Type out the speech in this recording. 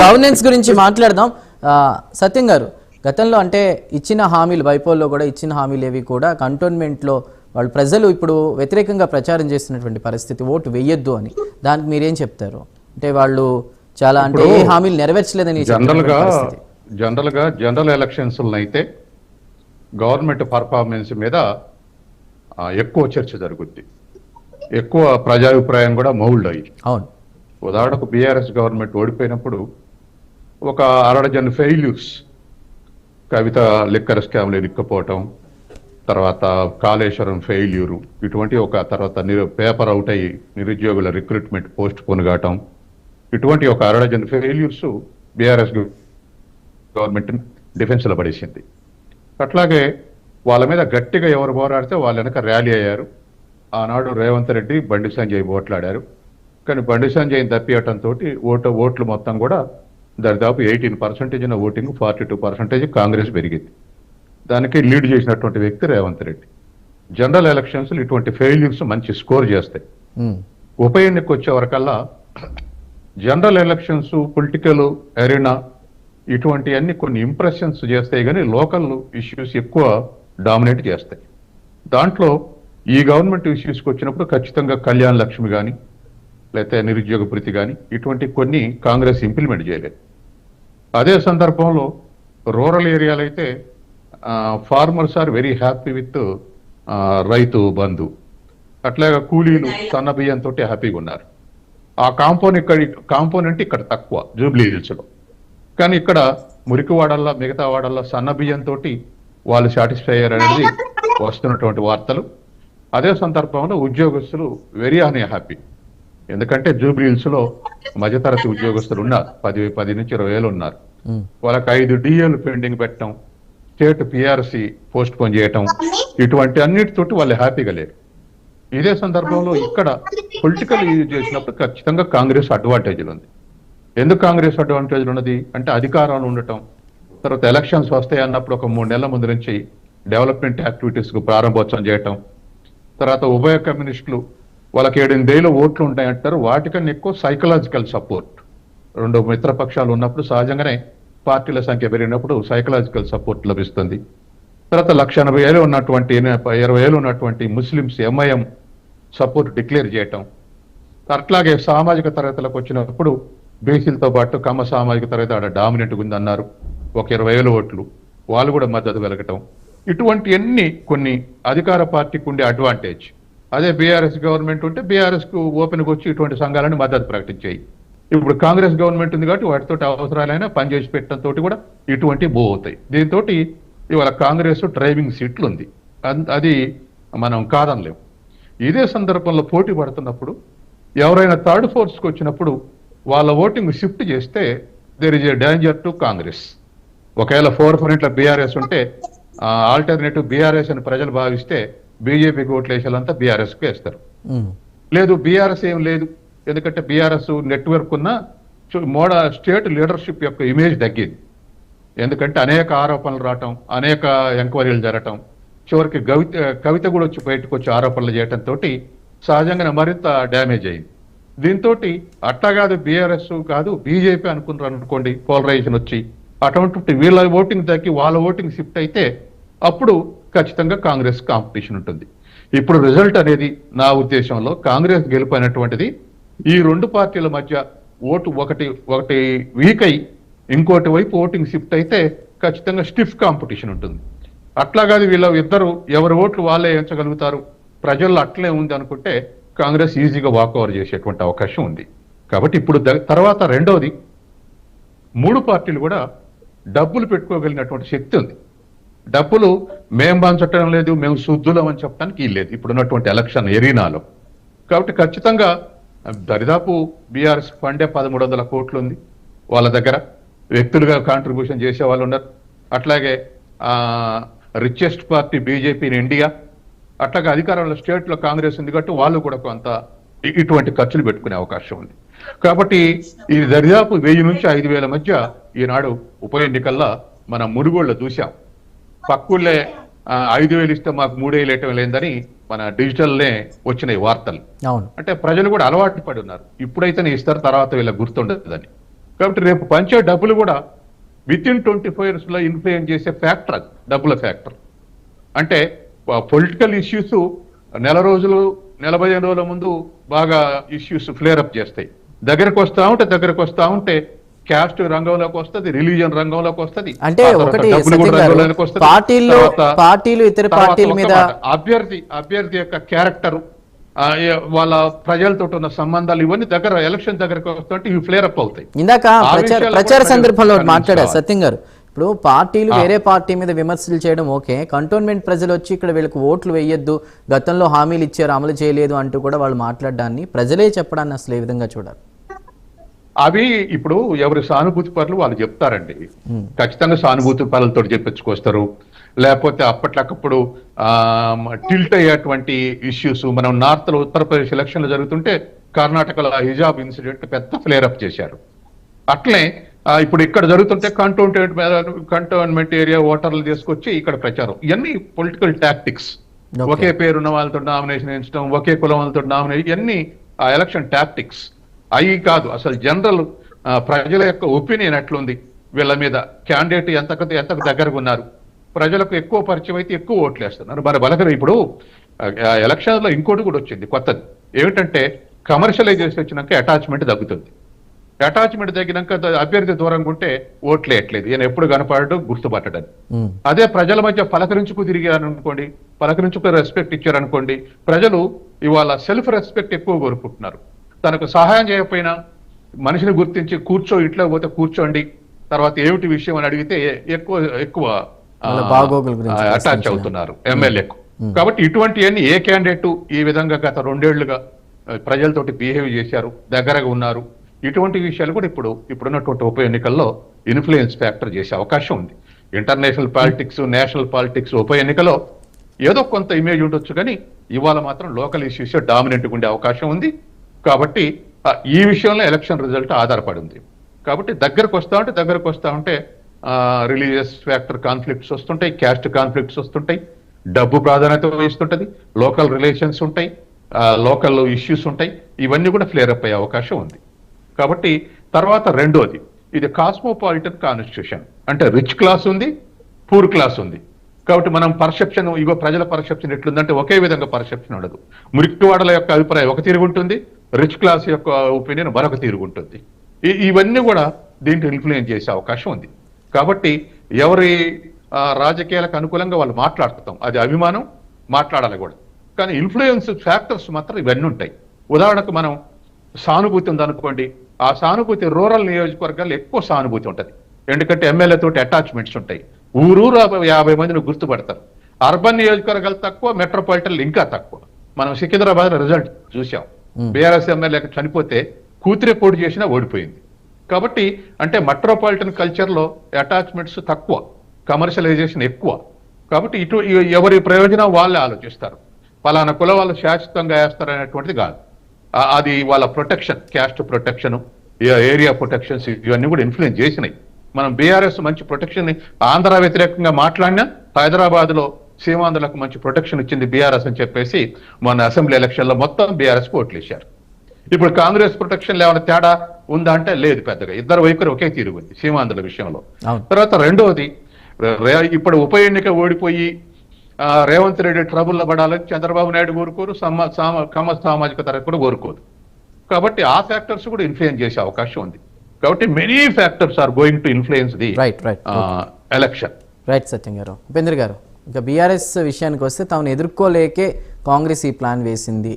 Governance గురించి మాట్లాడదాం. సత్యం గారు, గతంలో అంటే ఇచ్చిన హామీలు, బైపోల్లో కూడా ఇచ్చిన హామీలు ఏవి కూడా కంటోన్మెంట్లో వాళ్ళు ప్రజలు ఇప్పుడు వ్యతిరేకంగా ప్రచారం చేస్తున్నటువంటి పరిస్థితి, ఓటు వేయొద్దు అని, దానికి మీరేం చెప్తారు? అంటే వాళ్ళు చాలా అంటే ఏ హామీలు నెరవేర్చలేదని. జనరల్ ఎలక్షన్స్ అయితే గవర్నమెంట్ పర్ఫార్మెన్స్ మీద ఎక్కువ చర్చ జరుగుద్ది, ఎక్కువ ప్రజాభిప్రాయం కూడా మౌల్డ్ అయ్యి. అవును, ఉదాహరణకు బీఆర్ఎస్ గవర్నమెంట్ ఓడిపోయినప్పుడు ఒక అరడజన్ ఫెయిల్యూర్స్, కవిత లిక్కర్ స్కామ్లు ఇరుక్కుపోవటం, తర్వాత కాళేశ్వరం ఫెయిల్యూరు, ఇటువంటి ఒక తర్వాత పేపర్ అవుట్ అయ్యి నిరుద్యోగుల రిక్రూట్మెంట్ పోస్ట్ పోన్ కావటం, ఇటువంటి ఒక అరడజన్ ఫెయిల్యూర్స్ బీఆర్ఎస్ గవర్నమెంట్ డిఫెన్స్లో పడేసింది. అట్లాగే వాళ్ళ మీద గట్టిగా ఎవరు పోరాడితే వాళ్ళ వెనక ర్యాలీ అయ్యారు. ఆనాడు రేవంత్ రెడ్డి, బండి సంజయ్ ఓట్లాడారు. కానీ బండి సంజయ్ని తప్పియటంతో ఓట్లు మొత్తం కూడా దాదాపు 18% ఓటింగ్, 42% కాంగ్రెస్ పెరిగింది. దానికి లీడ్ చేసినటువంటి వ్యక్తి రేవంత్ రెడ్డి. జనరల్ ఎలక్షన్స్ ఇటువంటి ఫెయిల్యూర్స్ మంచి స్కోర్ చేస్తాయి. ఉప ఎన్నిక వచ్చే వరకల్లా జనరల్ ఎలక్షన్స్, పొలిటికల్ ఎరీనా ఇటువంటి అన్ని కొన్ని ఇంప్రెషన్స్ చేస్తాయి, కానీ లోకల్ ఇష్యూస్ ఎక్కువ డామినేట్ చేస్తాయి. దాంట్లో ఈ గవర్నమెంట్ ఇష్యూస్కి వచ్చినప్పుడు ఖచ్చితంగా కళ్యాణ్ లక్ష్మి కానీ, లేకపోతే నిరుద్యోగ భృతి కానీ, ఇటువంటి కొన్ని కాంగ్రెస్ ఇంప్లిమెంట్ చేయలేదు. అదే సందర్భంలో రూరల్ ఏరియాలో అయితే farmers are very happy with Rythu Bandhu, అట్లాగా కూలీలు సన్న బియ్యంతో హ్యాపీగా ఉన్నారు. ఆ కాంపోనెంట్ ఇక్కడ తక్కువ జూబ్లీ హిల్స్లో, కానీ ఇక్కడ మురికివాడల్లో, మిగతా వాడల్లో సన్న బియ్యంతో వాళ్ళు సాటిస్ఫై అయ్యారు అనేది వస్తున్నటువంటి వార్తలు. అదే సందర్భంలో ఉద్యోగస్తులు వెరీ హ్యాపీ, ఎందుకంటే జూబ్లీ హిల్స్లో మధ్యతరగతి ఉద్యోగస్తులు ఉన్నారు, 10 నుంచి 20 వేలు ఉన్నారు. వాళ్ళకి 5 DAలు పెండింగ్ పెట్టడం, స్టేట్ PRC పోస్ట్ పోన్ చేయటం, ఇటువంటి అన్నిటితోటి వాళ్ళు హ్యాపీగా లేరు. ఇదే సందర్భంలో ఇక్కడ పొలిటికల్ యూజ్ చేసినప్పుడు ఖచ్చితంగా కాంగ్రెస్ అడ్వాంటేజ్లు ఉంది. ఎందుకు కాంగ్రెస్ అడ్వాంటేజ్లు ఉన్నది అంటే అధికారంలో ఉండటం, తర్వాత ఎలక్షన్స్ వస్తాయి అన్నప్పుడు ఒక 3 నెలల ముందు నుంచి డెవలప్మెంట్ యాక్టివిటీస్కు ప్రారంభోత్సవం చేయటం, తర్వాత ఉభయ కమ్యూనిస్టులు వాళ్ళకి 7-8 ఓట్లు ఉంటాయంటారు, వాటికన్నా ఎక్కువ సైకలాజికల్ సపోర్ట్. 2 మిత్రపక్షాలు ఉన్నప్పుడు సహజంగానే పార్టీల సంఖ్య పెరిగినప్పుడు సైకలాజికల్ సపోర్ట్ లభిస్తుంది. తర్వాత 1,80,000 ఉన్నటువంటి 20,000 ఉన్నటువంటి ముస్లిమ్స్ MIM సపోర్ట్ డిక్లేర్ చేయటం, అట్లాగే సామాజిక తరగతులకు వచ్చినప్పుడు బీసీలతో పాటు కమ్మ సామాజిక తరగతి ఆడ డామినెంట్గా ఉందన్నారు, ఒక 20,000 ఓట్లు, వాళ్ళు కూడా మద్దతు వెలగటం, ఇటువంటి అన్ని కొన్ని అధికార పార్టీకి ఉండే అడ్వాంటేజ్. అదే బీఆర్ఎస్ గవర్నమెంట్ ఉంటే బీఆర్ఎస్కు ఓపెన్గా వచ్చి ఇటువంటి సంఘాలను మద్దతు ప్రకటించాయి. ఇప్పుడు కాంగ్రెస్ గవర్నమెంట్ ఉంది కాబట్టి వాటితో అవసరాలైనా పనిచేసి పెట్టడంతో కూడా ఇటువంటి మూవ్ అవుతాయి. దీంతో ఇవాళ కాంగ్రెస్ డ్రైవింగ్ సీట్లు ఉంది, అది మనం కాదనలేము. ఇదే సందర్భంలో పోటీ పడుతున్నప్పుడు ఎవరైనా థర్డ్ ఫోర్స్కి వచ్చినప్పుడు వాళ్ళ ఓటింగ్ షిఫ్ట్ చేస్తే there is a danger to Congress. ఒకవేళ 4% బీఆర్ఎస్ ఉంటే ఆల్టర్నేటివ్ బీఆర్ఎస్ అని ప్రజలు భావిస్తే బీజేపీకి ఓట్లు వేసేలంతా బీఆర్ఎస్కి వేస్తారు. లేదు, బీఆర్ఎస్ ఏం లేదు, ఎందుకంటే బీఆర్ఎస్ నెట్వర్క్ ఉన్న స్టేట్ లీడర్షిప్ యొక్క ఇమేజ్ తగ్గింది. ఎందుకంటే అనేక ఆరోపణలు రావటం, అనేక ఎంక్వైరీలు జరగటం, చివరికి కవిత కూడా వచ్చి బయటకు వచ్చి ఆరోపణలు చేయటంతో సహజంగానే మరింత డ్యామేజ్ అయింది. దీంతో అట్లా కాదు బీఆర్ఎస్ కాదు బీజేపీ అనుకున్నారు అనుకోండి, పోలరైజేషన్ వచ్చి అటువంటి వీళ్ళ ఓటింగ్ తగ్గి వాళ్ళ ఓటింగ్ షిఫ్ట్ అయితే అప్పుడు ఖచ్చితంగా కాంగ్రెస్ కాంపిటీషన్ ఉంటుంది. ఇప్పుడు రిజల్ట్ అనేది నా ఉద్దేశంలో కాంగ్రెస్ గెలుపైనటువంటిది ఈ 2 పార్టీల మధ్య ఓటు ఒకటి వీక్ అయి ఇంకోటి వైపు ఓటింగ్ షిఫ్ట్ అయితే ఖచ్చితంగా స్టిఫ్ కాంపిటీషన్ ఉంటుంది. అట్లా కాదు వీళ్ళ ఇద్దరు ఎవరి ఓట్లు వాళ్ళే ఎంచగలుగుతారు, ప్రజల్లో అట్లే ఉంది అనుకుంటే కాంగ్రెస్ ఈజీగా వాకఓవర్ చేసేటువంటి అవకాశం ఉంది. కాబట్టి ఇప్పుడు తర్వాత రెండవది, 3 పార్టీలు కూడా డబ్బులు పెట్టుకోగలిగినటువంటి శక్తి ఉంది. డబ్బులు మేము పంచటం లేదు, మేము శుద్ధులం అని చెప్పడానికి లేదు ఇప్పుడున్నటువంటి ఎలక్షన్ ఎరీనాలో. కాబట్టి ఖచ్చితంగా దరిదాపు బీఆర్ఎస్ ఫండే 1,300 కోట్లు ఉంది వాళ్ళ దగ్గర, వ్యక్తులుగా కాంట్రిబ్యూషన్ చేసే వాళ్ళు ఉన్నారు. అట్లాగే richest party BJP in India, అట్లాగే అధికారంలో స్టేట్లో కాంగ్రెస్ ఉంది కాబట్టి వాళ్ళు కూడా కొంత ఇటువంటి ఖర్చులు పెట్టుకునే అవకాశం ఉంది. కాబట్టి ఇది దరిదాపు 1000 నుంచి 5,000 మధ్య ఈనాడు ఉప ఎన్నికల్లో మనం మునుగోడులో చూసాం. పక్కుళ్ళే 5,000 ఇస్తే మాకు 3,000 ఇవ్వటం లేదని మన డిజిటల్నే వచ్చినాయి వార్తలు. అవును. అంటే ప్రజలు కూడా అలవాటు పడి ఉన్నారు, ఇప్పుడైతేనే ఇస్తారు తర్వాత వీళ్ళకి గుర్తుండదని. కాబట్టి రేపు పంచే డబ్బులు కూడా విత్ ఇన్ 24 hours లో ఇన్ఫ్లుయెన్స్ చేసే ఫ్యాక్టర్ అది, డబ్బుల ఫ్యాక్టర్. అంటే పొలిటికల్ ఇష్యూస్ నెల రోజులు 45 రోజుల ముందు బాగా ఇష్యూస్ ఫ్లేర్ అప్ చేస్తాయి. దగ్గరకు వస్తా ఉంటే క్యాస్ట్ రంగంలోకి వస్తుంది, రిలీజియన్ రంగంలోకి వస్తుంది. అంటే ఒకటి పార్టీలు ఇతర పార్టీల మీద అభ్యర్థి యొక్క క్యారెక్టర్, వాళ్ళ ప్రజలతో ఉన్న సంబంధాలు ఇవన్నీ ఎలక్షన్ దగ్గరకు వస్తుంటే ఇవి ఫ్లేర్ అప్ అవుతాయి. ఇందాక ప్రచార సందర్భంలో మాట్లాడారు సత్యం గారు. ఇప్పుడు పార్టీలు వేరే పార్టీ మీద విమర్శలు చేయడం ఓకే, కంటోన్మెంట్ ప్రజలు వచ్చి ఇక్కడ వీళ్ళకి ఓట్లు వేయొద్దు, గతంలో హామీలు ఇచ్చారు అమలు చేయలేదు అంటూ కూడా వాళ్ళు మాట్లాడడాన్ని ప్రజలే చెప్పడాన్ని అసలు ఏ విధంగా చూడాలి? అవి ఇప్పుడు ఎవరి సానుభూతి పరులు వాళ్ళు చెప్తారండి. ఖచ్చితంగా సానుభూతి పరులతో చెప్పించుకొస్తారు. లేకపోతే అప్పట్లకప్పుడు టిల్ట్ అయ్యేటువంటి ఇష్యూస్, మనం నార్త్ లో ఉత్తరప్రదేశ్ ఎలక్షన్లు జరుగుతుంటే కర్ణాటకలో హిజాబ్ ఇన్సిడెంట్ పెద్ద ఫ్లేర్ అప్ చేశారు. అట్లే ఇప్పుడు ఇక్కడ జరుగుతుంటే కంటోన్మెంట్ ఏరియా ఓటర్లు తీసుకొచ్చి ఇక్కడ ప్రచారం, ఇవన్నీ పొలిటికల్ టాక్టిక్స్. ఒకే పేరున్న వాళ్ళతో నామినేషన్ వేయించడం, ఒకే కులం వాళ్ళతో నామినేషన్, ఇవన్నీ ఆ ఎలక్షన్ టాక్టిక్స్. అవి కాదు అసలు జనరల్ ప్రజల యొక్క ఒపీనియన్ ఎట్లుంది, వీళ్ళ మీద క్యాండిడేట్ ఎంతకు దగ్గరగా ఉన్నారు, ప్రజలకు ఎక్కువ పరిచయం అయితే ఎక్కువ ఓట్లు వేస్తున్నారు. మరి బలకర ఇప్పుడు ఎలక్షన్ లో ఇంకోటి కూడా వచ్చింది కొత్తది, ఏమిటంటే కమర్షియలైజేషన్ వచ్చినాక అటాచ్మెంట్ తగ్గుతుంది. అటాచ్మెంట్ తగ్గినాక అభ్యర్థి దూరంగా ఉంటే ఓట్లు వేయట్లేదు, ఈయన ఎప్పుడు కనపడడం గుర్తుపట్టడం. అదే ప్రజల మధ్య పలకరించుకు తిరిగారనుకోండి, పలకరించుకు రెస్పెక్ట్ ఇచ్చారనుకోండి, ప్రజలు ఇవాళ సెల్ఫ్ రెస్పెక్ట్ ఎక్కువ కోరుకుంటున్నారు. తనకు సహాయం చేయకపోయినా మనిషిని గుర్తించి ఇంట్లో పోతే కూర్చోండి, తర్వాత ఏమిటి విషయం అని అడిగితే ఎక్కువ అటాచ్ అవుతున్నారు ఎమ్మెల్యేకు. కాబట్టి ఇటువంటివన్నీ ఏ క్యాండిడేట్ ఈ విధంగా గత 2 ఏళ్లుగా ప్రజలతోటి బిహేవ్ చేశారు, దగ్గరగా ఉన్నారు, ఇటువంటి విషయాలు కూడా ఇప్పుడున్నటువంటి ఉప ఎన్నికల్లో ఇన్ఫ్లుయెన్స్ ఫ్యాక్టర్ చేసే అవకాశం ఉంది. ఇంటర్నేషనల్ పాలిటిక్స్, నేషనల్ పాలిటిక్స్ ఉప ఎన్నికలో ఏదో కొంత ఇమేజ్ ఉండొచ్చు, కానీ ఇవాళ మాత్రం లోకల్ ఇష్యూస్ డామినెంట్గా ఉండే అవకాశం ఉంది. కాబట్టి ఈ విషయంలో ఎలక్షన్ రిజల్ట్ ఆధారపడి ఉంది. కాబట్టి దగ్గరకు వస్తా ఉంటే రిలీజియస్ ఫ్యాక్టర్ కాన్ఫ్లిక్ట్స్ వస్తుంటాయి, క్యాస్ట్ కాన్ఫ్లిక్ట్స్ వస్తుంటాయి, డబ్బు ప్రాధాన్యత వహిస్తుంటది, లోకల్ రిలేషన్స్ ఉంటాయి, లోకల్ ఇష్యూస్ ఉంటాయి, ఇవన్నీ కూడా ఫ్లేర్ అప్ అయ్యే అవకాశం ఉంది. కాబట్టి తర్వాత రెండోది, ఇది కాస్మోపాలిటన్ కాన్స్టిట్యూషన్, అంటే రిచ్ క్లాస్ ఉంది, పూర్ క్లాస్ ఉంది. కాబట్టి మనం పర్సెప్షన్, ప్రజల పర్సెప్షన్ ఎట్లుందంటే ఒకే విధంగా పర్సెప్షన్ ఉండదు. మురికివాడల యొక్క అభిప్రాయం ఒక తిరుగుంటుంది, రిచ్ క్లాస్ యొక్క ఒపీనియన్ మరొక తిరుగుంటుంది. ఇవన్నీ కూడా దీంట్లో ఇన్ఫ్లుయెన్స్ చేసే అవకాశం ఉంది. కాబట్టి ఎవరి రాజకీయాలకు అనుకూలంగా వాళ్ళు మాట్లాడుతాం, అది అభిమానం, మాట్లాడాలి కూడా. కానీ ఇన్ఫ్లుయెన్స్ ఫ్యాక్టర్స్ మాత్రం ఇవన్నీ ఉంటాయి. ఉదాహరణకు మనం సానుభూతి ఉందనుకోండి, ఆ సానుభూతి రూరల్ నియోజకవర్గాల్లో ఎక్కువ సానుభూతి ఉంటుంది, ఎందుకంటే ఎమ్మెల్యే తోటి అటాచ్మెంట్స్ ఉంటాయి. ఊరూరు 50 మందిని గుర్తుపడతారు. అర్బన్ నియోజకవర్గాలు తక్కువ, మెట్రోపాలిటన్ ఇంకా తక్కువ. మనం సికింద్రాబాద్ రిజల్ట్ చూసాం, బీఆర్ఎస్ ఎమ్మెల్యే చనిపోతే కూతురే పోటీ చేసినా ఓడిపోయింది. కాబట్టి అంటే మెట్రోపాలిటన్ కల్చర్ లో అటాచ్మెంట్స్ తక్కువ, కమర్షియలైజేషన్ ఎక్కువ. కాబట్టి ఎవరి ప్రయోజనం వాళ్ళే ఆలోచిస్తారు, పలానా కుల వాళ్ళు శాశ్వతంగా వేస్తారు అనేటువంటిది కాదు. అది వాళ్ళ protection, caste protection, area protections, ఇవన్నీ కూడా ఇన్ఫ్లుయెన్స్ చేసినాయి. మనం బీఆర్ఎస్ మంచి ప్రొటెక్షన్, ఆంధ్ర వ్యతిరేకంగా మాట్లాడినా హైదరాబాద్ లో సీమాంధ్రులకు మంచి ప్రొటెక్షన్ ఇచ్చింది బీఆర్ఎస్ అని చెప్పేసి మొన్న అసెంబ్లీ ఎలక్షన్ లో మొత్తం బీఆర్ఎస్ ఓట్లు వేశారు. ఇప్పుడు కాంగ్రెస్ ప్రొటెక్షన్ ఏమైనా తేడా ఉందా అంటే లేదు, పెద్దగా ఇద్దరు వైఖరి ఒకే తీరు ఉంది సీమాంధ్రుల విషయంలో. తర్వాత రెండోది, ఇప్పుడు ఉప ఎన్నిక ఓడిపోయి రేవంత్ రెడ్డి ట్రబుల్లో పడాలని చంద్రబాబు నాయుడు కోరుకోరు, కమ్మ సామాజిక తరగతి కూడా కోరుకోరు. కాబట్టి ఆ ఫ్యాక్టర్స్ కూడా ఇన్ఫ్లుయెన్స్ చేసే అవకాశం ఉంది. కాబట్టి many factors are going to influence the election. Right Satyam garu. Upendra గారు, ఇంకా బీఆర్ఎస్ విషయానికి వస్తే తాను ఎదుర్కోలేకే కాంగ్రెస్ ఈ ప్లాన్ వేసింది